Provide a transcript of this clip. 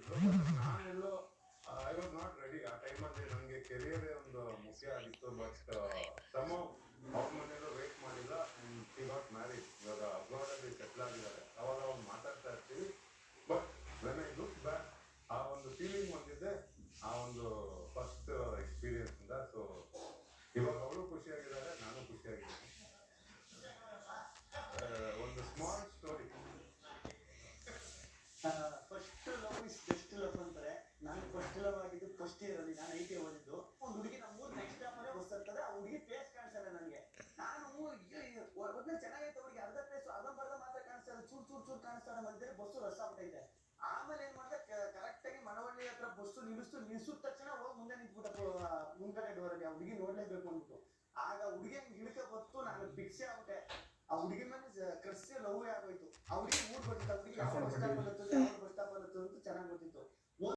Naanello I was not ready ಆ ಟೈಮಲ್ಲಿ. ನನಗೆ ಕೆರಿಯರ್ ಒಂದು ಮುಖ್ಯ ಆಗಿತ್ತು. ಬಟ್ ಸಮ್ ಅವ್ರ ಮನೆಯಲ್ಲೂ ವೇಟ್ ಮಾಡಿಲ್ಲ. She got married. ಇವಾಗ ಅಬ್ರಾಡಲ್ಲಿ ಸೆಟ್ಲ್ ಆಗಿದ್ದಾರೆ. ಅವಾಗ ಅವ್ರು ಮಾತಾಡ್ತಾ ಇರ್ತೀವಿ. But when I look back, ಆ ಒಂದು ಫೀಲಿಂಗ್ ಬಂದಿದ್ದೆ ಆ ಒಂದು ಫಸ್ಟ್ ಎಕ್ಸ್ಪೀರಿಯನ್ಸ್ ಇಂದ. ಸೊ ಇವಾಗ ಅವಳು ಖುಷಿಯಾಗಿದ್ದಾರೆ, ನಾನು ಖುಷಿಯಾಗಿದ್ದೀನಿ. ಒಂದು small story. First love is best love ಅಂತಾರೆ. ನಾನು ಫಸ್ಟ್ ಲವ್ ಆಗಿದ್ದು ಫಸ್ಟ್ ಇಯರ್ ಅಲ್ಲಿ. ನಾನು ಐಟಿ ಓದಿದ್ದು. ಒಂದು ಹುಡುಗಿ ನಮ್ಮೂರ್ ನೆಕ್ಸ್ಟ್ ಟೈಮಲ್ಲೇ ಬಸ್ ಇರ್ತದೆ. ಆ ಹುಡುಗಿ ಫೇಸ್ ಕಾಣಿಸಲ್ಲ ನನಗೆ. ನಾನು ಒಟ್ಟೆ ಚೆನ್ನಾಗೈತೆ ಹುಡುಗಿ. ಅರ್ಧ ಫೇಸ್ ಅರ್ಧ ಮಾತ್ರ ಕಾಣಿಸ್ತಾರೆ. ಚೂರ್ ಕಾಣಿಸ್ತಾರೆ. ಮಧ್ಯೆ ಬಸ್ಸು ರಸ್ ಆಗ್ಬಿಟ್ಟೈತೆ. ಆಮೇಲೆ ಏನ್ ಮಾಡಿದೆ, ಕರೆಕ್ಟ್ ಆಗಿ ಮಳವಳ್ಳಿ ಹತ್ರ ಬಸ್ಸು ನಿಲ್ಲಿಸಿದ ತಕ್ಷಣ ಹೋಗಿ ಮುಂದೆ ನಿಂತ್ಬಿಟ್ಟ ಮುಂದ್ಗಡೆ ಡೋರಲ್ಲಿ. ಆ ಹುಡುಗಿ ನೋಡ್ಲೇಬೇಕು ಅಂದ್ಬಿಟ್ಟು. ಆಗ ಹುಡುಗಿ ಹಿಡ್ಕ ಬತ್ತು. ನಾನು ಭಿಕ್ಷೆ ಆಗ್ಬಿಟ್ಟೆ. ಆ ಹುಡುಗಿ ಮೇಲೆ ಕ್ರಸ್ ಲವ್ ಆಗೋಯ್ತು. ಆ ಹುಡುಗಿ ಊರ್ ಗೊತ್ತಿತ್ತು. ಆ ಹುಡುಗಿ ಯಾವ ಬಸ್ ಸ್ಟಾಪ್ ಬರುತ್ತದೆ, ಯಾವ ಬಸ್ ಸ್ಟಾಪ್ ಬರುತ್ತದೆ ಅಂತ ಚೆನ್ನಾಗಿ ಗೊತ್ತಿತ್ತು.